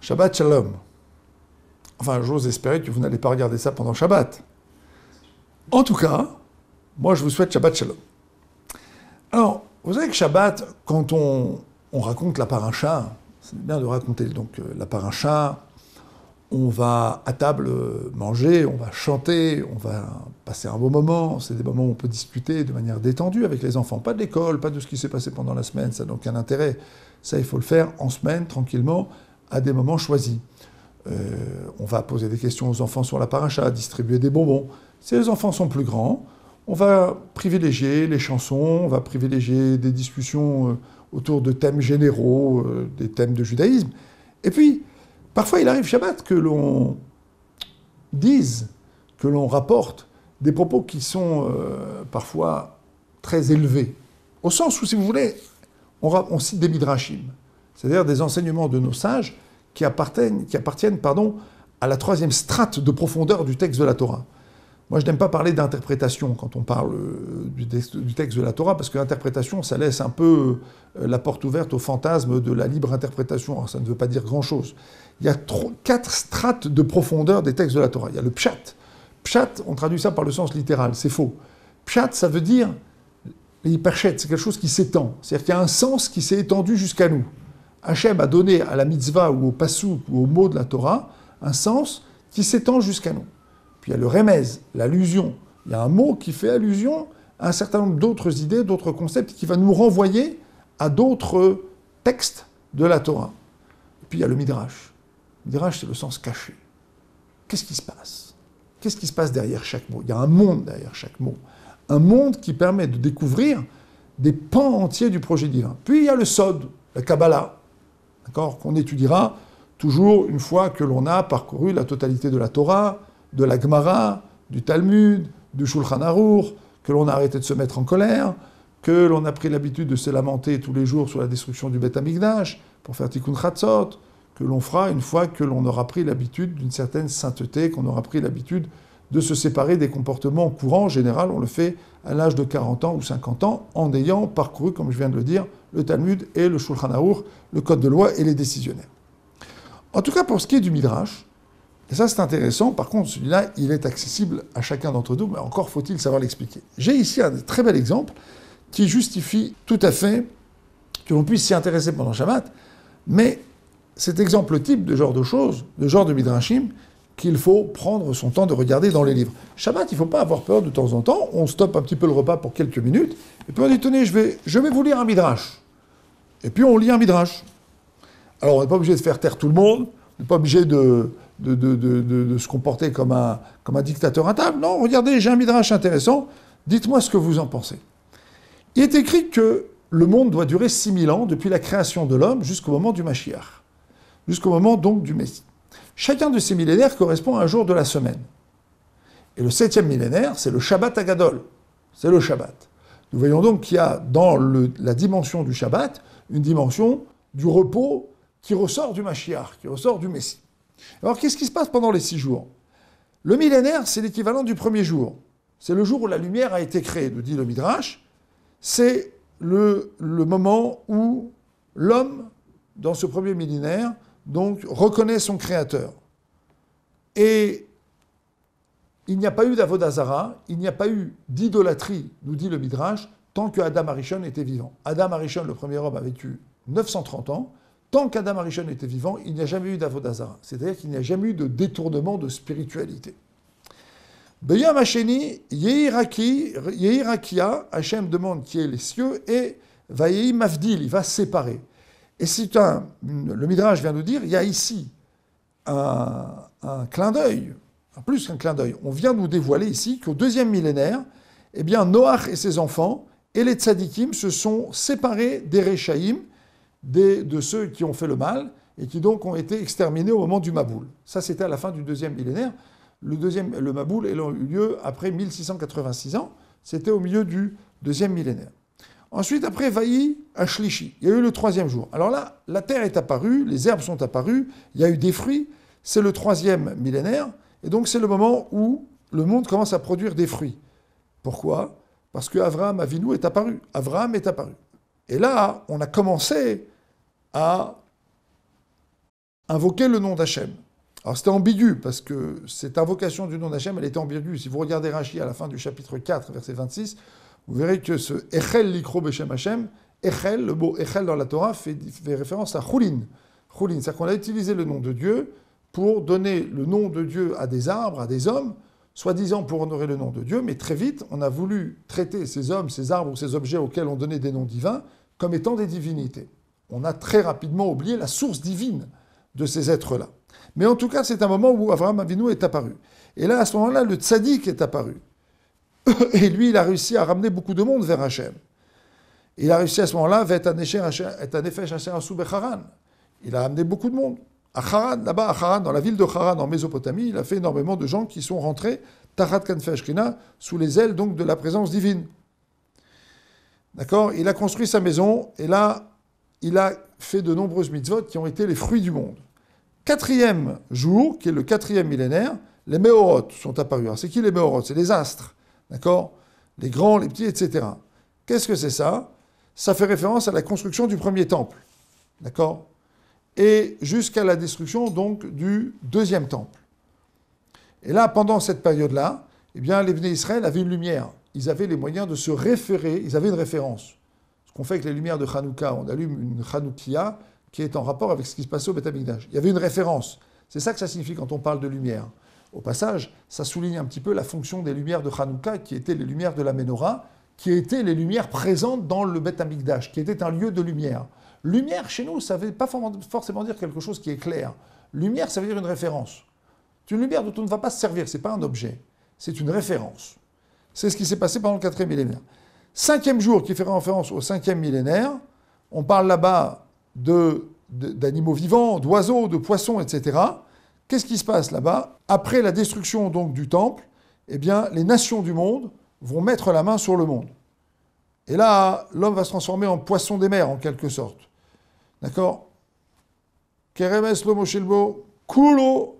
Shabbat Shalom. Enfin, j'ose espérer que vous n'allez pas regarder ça pendant Shabbat. En tout cas, moi je vous souhaite Shabbat Shalom. Alors, vous savez que Shabbat, quand on raconte la paracha, c'est bien de raconter donc la paracha, on va à table manger, on va chanter, on va passer un bon moment, c'est des moments où on peut discuter de manière détendue avec les enfants, pas de l'école, pas de ce qui s'est passé pendant la semaine, ça n'a aucun intérêt. Ça, il faut le faire en semaine, tranquillement, à des moments choisis. On va poser des questions aux enfants sur la paracha, distribuer des bonbons. Si les enfants sont plus grands, on va privilégier les chansons, on va privilégier des discussions autour de thèmes généraux, des thèmes de judaïsme. Et puis, parfois, il arrive Shabbat que l'on dise, que l'on rapporte des propos qui sont parfois très élevés. Au sens où, si vous voulez, on cite des midrashim, c'est-à-dire des enseignements de nos sages qui appartiennent à la troisième strate de profondeur du texte de la Torah. Moi, je n'aime pas parler d'interprétation quand on parle du texte de la Torah, parce que l'interprétation, ça laisse un peu la porte ouverte au fantasme de la libre interprétation. Alors, ça ne veut pas dire grand-chose. Il y a 4 strates de profondeur des textes de la Torah. Il y a le pshat. Pshat, on traduit ça par le sens littéral, c'est faux. Pshat, ça veut dire l'hyperchet, c'est quelque chose qui s'étend. C'est-à-dire qu'il y a un sens qui s'est étendu jusqu'à nous. Hachem a donné à la mitzvah ou au passouk ou au mot de la Torah un sens qui s'étend jusqu'à nous. Puis il y a le remez, l'allusion. Il y a un mot qui fait allusion à un certain nombre d'autres idées, d'autres concepts, qui va nous renvoyer à d'autres textes de la Torah. Et puis il y a le midrash. Le midrash, c'est le sens caché. Qu'est-ce qui se passe? Qu'est-ce qui se passe derrière chaque mot? Il y a un monde derrière chaque mot. Un monde qui permet de découvrir des pans entiers du projet divin. Puis il y a le Sod, la Kabbalah, d'accord, qu'on étudiera toujours une fois que l'on a parcouru la totalité de la Torah, de la Gemara, du Talmud, du Shulchan Aruch, que l'on a arrêté de se mettre en colère, que l'on a pris l'habitude de se lamenter tous les jours sur la destruction du Beth Amikdash pour faire Tikkun Chatzot, que l'on fera une fois que l'on aura pris l'habitude d'une certaine sainteté, qu'on aura pris l'habitude de se séparer des comportements courants. En général, on le fait à l'âge de 40 ans ou 50 ans, en ayant parcouru, comme je viens de le dire, le Talmud et le Shulchan Aruch, le Code de loi et les décisionnaires. En tout cas, pour ce qui est du Midrash, et ça c'est intéressant, par contre, celui-là, il est accessible à chacun d'entre nous, mais encore faut-il savoir l'expliquer. J'ai ici un très bel exemple qui justifie tout à fait que l'on puisse s'y intéresser pendant Shabbat, mais cet exemple type de genre de choses, de genre de Midrashim, qu'il faut prendre son temps de regarder dans les livres. Shabbat, il ne faut pas avoir peur de temps en temps, on stoppe un petit peu le repas pour quelques minutes, et puis on dit, tenez, je vais vous lire un Midrash. Et puis on lit un Midrash. Alors on n'est pas obligé de faire taire tout le monde, on n'est pas obligé de se comporter comme un dictateur à table. Non, regardez, j'ai un Midrash intéressant, dites-moi ce que vous en pensez. Il est écrit que le monde doit durer 6000 ans depuis la création de l'homme jusqu'au moment du Mashiach, jusqu'au moment donc du Messie. Chacun de ces millénaires correspond à un jour de la semaine. Et le 7e millénaire, c'est le Shabbat Agadol. C'est le Shabbat. Nous voyons donc qu'il y a dans la dimension du Shabbat une dimension du repos qui ressort du Mashiach, qui ressort du Messie. Alors qu'est-ce qui se passe pendant les 6 jours? Le millénaire, c'est l'équivalent du premier jour. C'est le jour où la lumière a été créée, nous dit le Midrash. C'est le moment où l'homme, dans ce premier millénaire, donc reconnaît son créateur. Et il n'y a pas eu d'Avodah Zara, il n'y a pas eu d'idolâtrie, nous dit le Midrash, tant que Adam Arishon était vivant. Adam Arishon, le premier homme, a vécu 930 ans. Tant qu'Adam Arishon était vivant, il n'y a jamais eu d'Avodah Zara. C'est-à-dire qu'il n'y a jamais eu de détournement de spiritualité. Beyam Hasheni, Yehirakia, Hachem demande qui est les cieux, et Vayehi Mavdil, il va séparer. Et le Midrash vient nous dire, il y a ici un clin d'œil, plus qu'un clin d'œil. On vient nous dévoiler ici qu'au 2e millénaire, eh bien, Noach et ses enfants et les tzadikim se sont séparés des Réchaïm, de ceux qui ont fait le mal, et qui donc ont été exterminés au moment du Maboul. Ça, c'était à la fin du 2e millénaire. Le Maboul ayant eu lieu après 1686 ans, c'était au milieu du 2e millénaire. Ensuite, après, Vaï Ashlishi, il y a eu le 3e jour. Alors là, la terre est apparue, les herbes sont apparues, il y a eu des fruits, c'est le 3e millénaire, et donc c'est le moment où le monde commence à produire des fruits. Pourquoi? Parce que Avraham Avinu est apparu. Avraham est apparu. Et là, on a commencé à invoquer le nom d'Hachem. Alors c'était ambigu, parce que cette invocation du nom d'Hachem, elle était ambiguë. Si vous regardez Rashi à la fin du chapitre 4, verset 26, vous verrez que ce Echel likro beshem Hachem, Echel, le mot Echel dans la Torah, fait référence à Choulin. Choulin, c'est-à-dire qu'on a utilisé le nom de Dieu pour donner le nom de Dieu à des arbres, à des hommes, soi-disant pour honorer le nom de Dieu, mais très vite, on a voulu traiter ces hommes, ces arbres ou ces objets auxquels on donnait des noms divins comme étant des divinités. On a très rapidement oublié la source divine de ces êtres-là. Mais en tout cas, c'est un moment où Avraham Avinu est apparu. Et là, à ce moment-là, le tzaddik est apparu. Et lui, il a réussi à ramener beaucoup de monde vers Hachem. Il a réussi à ce moment-là, il a ramené beaucoup de monde. À Haran, là-bas, à Haran, dans la ville de Haran, en Mésopotamie, il a fait énormément de gens qui sont rentrés, Tachat Kanfei Ashkina, sous les ailes donc de la présence divine. D'accord? Il a construit sa maison, et là, il a fait de nombreuses mitzvot qui ont été les fruits du monde. Quatrième jour, qui est le 4e millénaire, les Méorot sont apparus. Alors, c'est qui les Méorot? C'est les astres, d'accord? Les grands, les petits, etc. Qu'est-ce que c'est ça? Ça fait référence à la construction du premier temple, d'accord? Et jusqu'à la destruction, donc, du deuxième temple. Et là, pendant cette période-là, eh bien, les Bnei Israël avaient une lumière. Ils avaient les moyens de se référer, ils avaient une référence. Ce qu'on fait avec les lumières de Hanouka, on allume une Hanoukia, qui est en rapport avec ce qui se passait au Beth Amikdash. Il y avait une référence. C'est ça que ça signifie quand on parle de lumière. Au passage, ça souligne un petit peu la fonction des lumières de Hanouka, qui étaient les lumières de la Menorah, qui étaient les lumières présentes dans le Beth Amikdash, qui était un lieu de lumière. Lumière, chez nous, ça ne veut pas forcément dire quelque chose qui est clair. Lumière, ça veut dire une référence. C'est une lumière dont on ne va pas se servir, ce n'est pas un objet. C'est une référence. C'est ce qui s'est passé pendant le 4e millénaire. 5e jour, qui fait référence au 5e millénaire, on parle là-bas d'animaux vivants, d'oiseaux, de poissons, etc. Qu'est-ce qui se passe là-bas? Après la destruction donc du temple, eh bien, les nations du monde vont mettre la main sur le monde. Et là, l'homme va se transformer en poisson des mers, en quelque sorte. D'accord? Keremes lo moshelbo, kulo,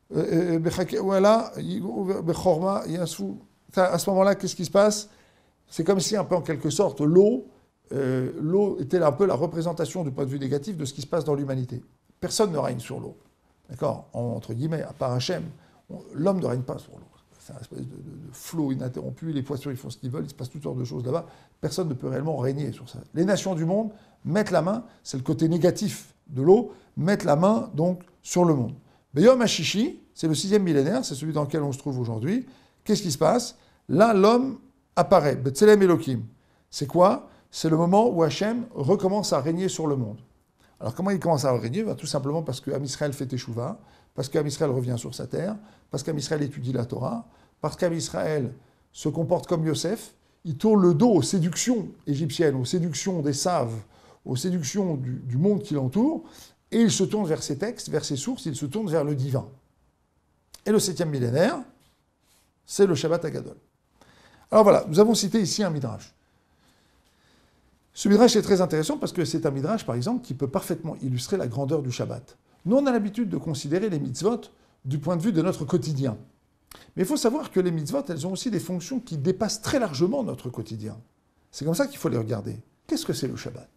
voilà, bechorma, yasu. À ce moment-là, qu'est-ce qui se passe? C'est comme si, un peu en quelque sorte, l'eau était un peu la représentation du point de vue négatif de ce qui se passe dans l'humanité. Personne ne règne sur l'eau. D'accord? Entre guillemets, à part Hachem, l'homme ne règne pas sur l'eau. C'est un espèce de flot ininterrompu, les poissons ils font ce qu'ils veulent, il se passe toutes sortes de choses là-bas. Personne ne peut réellement régner sur ça. Les nations du monde mettent la main, c'est le côté négatif de l'eau, mettent la main donc sur le monde. Mais Yom HaShishi, c'est le 6e millénaire, c'est celui dans lequel on se trouve aujourd'hui. Qu'est-ce qui se passe? Là, l'homme apparaît. B'Tselem Elohim. C'est quoi? C'est le moment où Hachem recommence à régner sur le monde. Alors comment il commence à régner? Tout simplement parce qu'Am Israël fait Teshuvah, parce qu'Am Israël revient sur sa terre, parce qu'Am Israël étudie la Torah, parce qu'Am Israël se comporte comme Yosef, il tourne le dos aux séductions égyptiennes, aux séductions des Saves, aux séductions du monde qui l'entoure, et il se tourne vers ses textes, vers ses sources, il se tourne vers le divin. Et le 7e millénaire, c'est le Shabbat Hagadol. Alors voilà, nous avons cité ici un midrash. Ce midrash est très intéressant parce que c'est un midrash, par exemple, qui peut parfaitement illustrer la grandeur du Shabbat. Nous, on a l'habitude de considérer les mitzvot du point de vue de notre quotidien. Mais il faut savoir que les mitzvot, elles ont aussi des fonctions qui dépassent très largement notre quotidien. C'est comme ça qu'il faut les regarder. Qu'est-ce que c'est le Shabbat?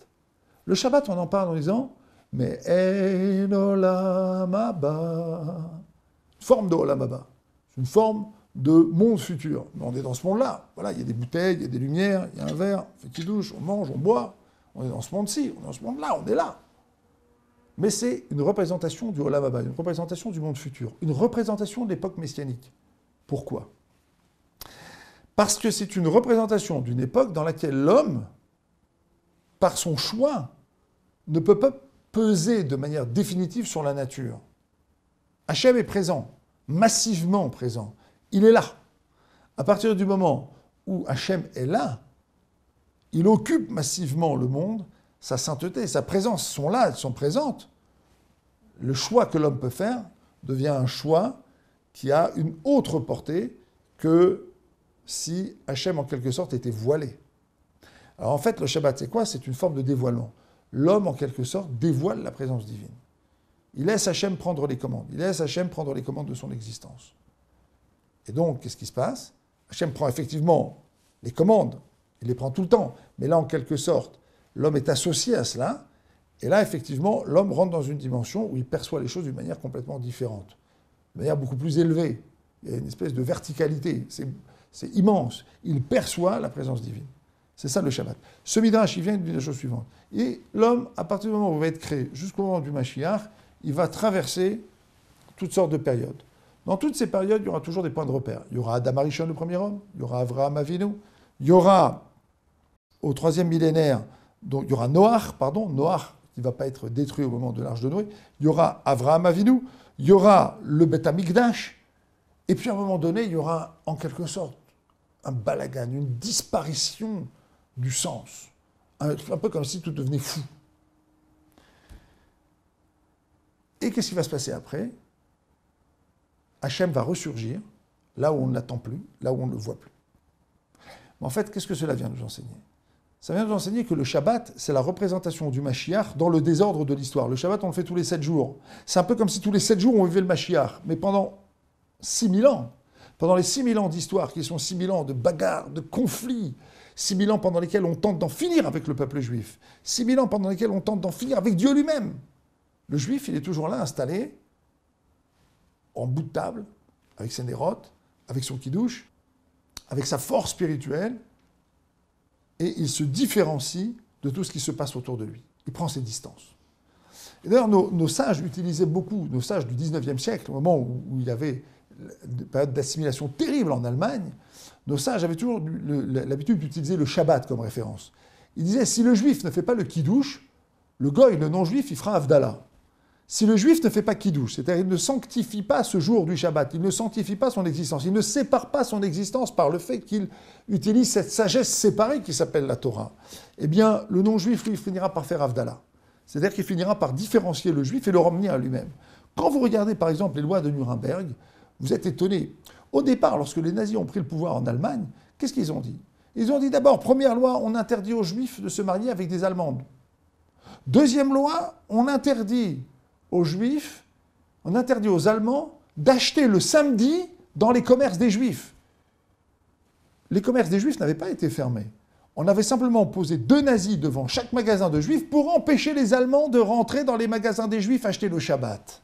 Le Shabbat, on en parle en disant « Mais en olam haba ». Une forme de olam haba. C'est une forme de monde futur. Mais on est dans ce monde-là. Voilà, il y a des bouteilles, il y a des lumières, il y a un verre, on fait qui douche, on mange, on boit. On est dans ce monde-ci, on est dans ce monde-là, on est là. Mais c'est une représentation du Olam Haba, une représentation du monde futur, une représentation de l'époque messianique. Pourquoi? Parce que c'est une représentation d'une époque dans laquelle l'homme, par son choix, ne peut pas peser de manière définitive sur la nature. Hachem est présent, massivement présent. Il est là. À partir du moment où Hachem est là, il occupe massivement le monde, sa sainteté, sa présence sont là, elles sont présentes. Le choix que l'homme peut faire devient un choix qui a une autre portée que si Hachem, en quelque sorte, était voilé. Alors en fait, le Shabbat, c'est quoi? C'est une forme de dévoilement. L'homme, en quelque sorte, dévoile la présence divine. Il laisse Hachem prendre les commandes. Il laisse Hachem prendre les commandes de son existence. Et donc, qu'est-ce qui se passe? Hachem prend effectivement les commandes. Il les prend tout le temps. Mais là, en quelque sorte, l'homme est associé à cela. Et là, effectivement, l'homme rentre dans une dimension où il perçoit les choses d'une manière complètement différente, de manière beaucoup plus élevée. Il y a une espèce de verticalité, c'est immense. Il perçoit la présence divine. C'est ça le Shabbat. Ce Midrash, il vient d'une chose suivante. Et l'homme, à partir du moment où il va être créé, jusqu'au moment du Mashiach, il va traverser toutes sortes de périodes. Dans toutes ces périodes, il y aura toujours des points de repère. Il y aura Adam Arishon, le premier homme, il y aura Avraham Avinu, il y aura, au 3e millénaire, donc il y aura Noach qui ne va pas être détruit au moment de l'arche de Noé, il y aura Avraham Avinu, il y aura le Beth Amikdash, et puis à un moment donné, il y aura en quelque sorte un balagan, une disparition du sens. Un peu comme si tout devenait fou. Et qu'est-ce qui va se passer après? Hachem va ressurgir là où on ne l'attend plus, là où on ne le voit plus. Mais en fait, qu'est-ce que cela vient nous enseigner? Ça vient nous enseigner que le Shabbat, c'est la représentation du Mashiach dans le désordre de l'histoire. Le Shabbat, on le fait tous les 7 jours. C'est un peu comme si tous les 7 jours, on vivait le Mashiach. Mais pendant 6000 ans, pendant les 6000 ans d'histoire, qui sont 6000 ans de bagarres, de conflits, 6000 ans pendant lesquels on tente d'en finir avec le peuple juif, 6000 ans pendant lesquels on tente d'en finir avec Dieu lui-même. Le juif, il est toujours là, installé, en bout de table, avec ses nérotes, avec son kidouche, avec sa force spirituelle, et il se différencie de tout ce qui se passe autour de lui. Il prend ses distances. Et d'ailleurs, nos sages utilisaient beaucoup, nos sages du 19e siècle, au moment où il y avait une période d'assimilation terrible en Allemagne, nos sages avaient toujours l'habitude d'utiliser le Shabbat comme référence. Ils disaient, si le juif ne fait pas le kidouche, le goy, le non-juif, il fera Havdalah. Si le juif ne fait pas kidouche, c'est-à-dire il ne sanctifie pas ce jour du Shabbat, il ne sanctifie pas son existence, il ne sépare pas son existence par le fait qu'il utilise cette sagesse séparée qui s'appelle la Torah, eh bien, le non-juif, lui, finira par faire Havdalah. C'est-à-dire qu'il finira par différencier le juif et le ramener à lui-même. Quand vous regardez, par exemple, les lois de Nuremberg, vous êtes étonné. Au départ, lorsque les nazis ont pris le pouvoir en Allemagne, qu'est-ce qu'ils ont dit? Ils ont dit d'abord, première loi, on interdit aux juifs de se marier avec des Allemandes. Deuxième loi, on interdit aux juifs, on interdit aux Allemands d'acheter le samedi dans les commerces des juifs. Les commerces des juifs n'avaient pas été fermés. On avait simplement posé 2 nazis devant chaque magasin de juifs pour empêcher les Allemands de rentrer dans les magasins des juifs acheter le Shabbat.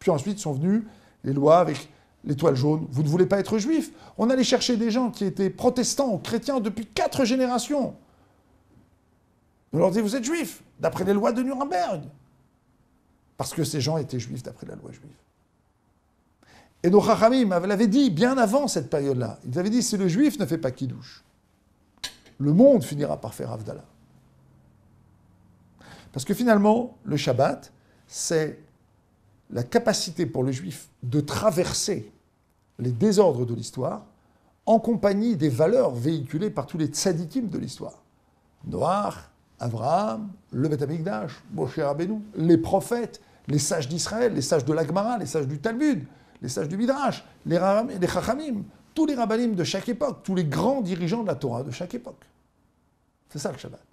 Puis ensuite sont venues les lois avec l'étoile jaune. Vous ne voulez pas être juif? On allait chercher des gens qui étaient protestants ou chrétiens depuis 4 générations. On leur dit, vous êtes juifs, d'après les lois de Nuremberg. Parce que ces gens étaient juifs d'après la loi juive. Et nos Chachamim l'avaient dit bien avant cette période-là. Ils avaient dit, si le juif ne fait pas kidouche, le monde finira par faire Havdalah. Parce que finalement, le Shabbat, c'est la capacité pour le juif de traverser les désordres de l'histoire en compagnie des valeurs véhiculées par tous les tzadikim de l'histoire. Noach, Avraham, le Beth Amikdash, Moshe Rabbeinu, les prophètes, les sages d'Israël, les sages de la Gemara, les sages du Talmud, les sages du Midrash, les Chachamim, tous les rabbanim de chaque époque, tous les grands dirigeants de la Torah de chaque époque. C'est ça le Shabbat.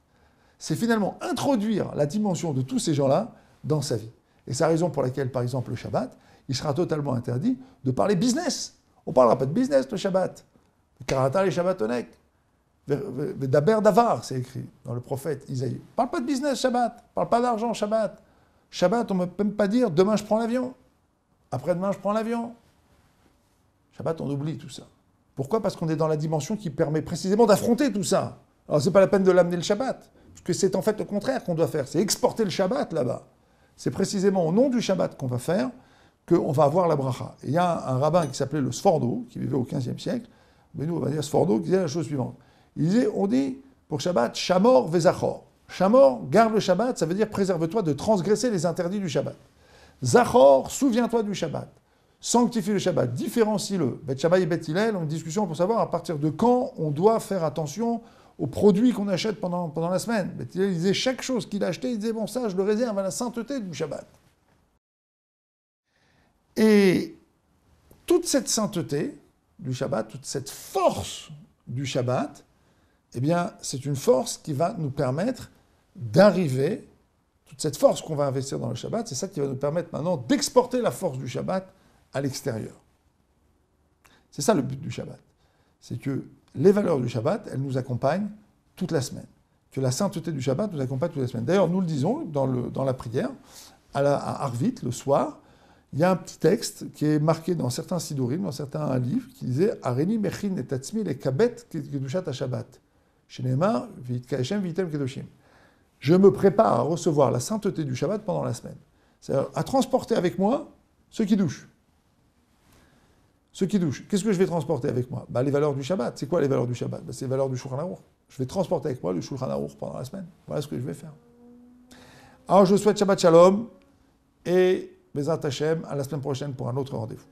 C'est finalement introduire la dimension de tous ces gens-là dans sa vie. Et c'est la raison pour laquelle, par exemple, le Shabbat, il sera totalement interdit de parler business. On ne parlera pas de business le Shabbat. Karata et Shabbatonek. Daber Davar, c'est écrit dans le prophète Isaïe. Ne parle pas de business Shabbat. Ne parle pas d'argent Shabbat. Shabbat, on ne peut même pas dire demain je prends l'avion. Après-demain je prends l'avion. Shabbat, on oublie tout ça. Pourquoi? Parce qu'on est dans la dimension qui permet précisément d'affronter tout ça. Alors c'est pas la peine de l'amener le Shabbat. Parce que c'est en fait le contraire qu'on doit faire. C'est exporter le Shabbat là-bas. C'est précisément au nom du Shabbat qu'on va faire qu'on va avoir la bracha. Et il y a un rabbin qui s'appelait le Sfordo, qui vivait au XVe siècle, mais nous on va dire Sfordo, qui disait la chose suivante. Il disait, on dit pour Shabbat, Shamor vezachor. Shamor, garde le Shabbat, ça veut dire préserve-toi de transgresser les interdits du Shabbat. Zachor, souviens-toi du Shabbat. Sanctifie le Shabbat, différencie-le. Bet Shabbat et Bet Hillel ont une discussion pour savoir à partir de quand on doit faire attention aux produits qu'on achète pendant la semaine. Bet Hillel disait chaque chose qu'il achetait, il disait bon ça je le réserve à la sainteté du Shabbat. Et toute cette sainteté du Shabbat, toute cette force du Shabbat, eh bien, c'est une force qui va nous permettre d'arriver, toute cette force qu'on va investir dans le Shabbat, c'est ça qui va nous permettre maintenant d'exporter la force du Shabbat à l'extérieur. C'est ça le but du Shabbat. C'est que les valeurs du Shabbat, elles nous accompagnent toute la semaine. que la sainteté du Shabbat nous accompagne toute la semaine. D'ailleurs, nous le disons dans la prière, à Arvit, le soir, il y a un petit texte qui est marqué dans certains sidurim, dans certains livres, qui disait « Areni mechin et tatzmi le kabet kedushat ha-Shabbat » Shenemar v'yitka'eshem v'item kedoshim. Je me prépare à recevoir la sainteté du Shabbat pendant la semaine. C'est-à-dire à transporter avec moi ceux qui douchent. Ceux qui douchent. Qu'est-ce que je vais transporter avec moi? Les valeurs du Shabbat. C'est quoi les valeurs du Shabbat? C'est les valeurs du Shulchan Aruch. Je vais transporter avec moi le Shulchan Aruch pendant la semaine. Voilà ce que je vais faire. Alors je souhaite Shabbat Shalom et Bezrat Hashem à la semaine prochaine pour un autre rendez-vous.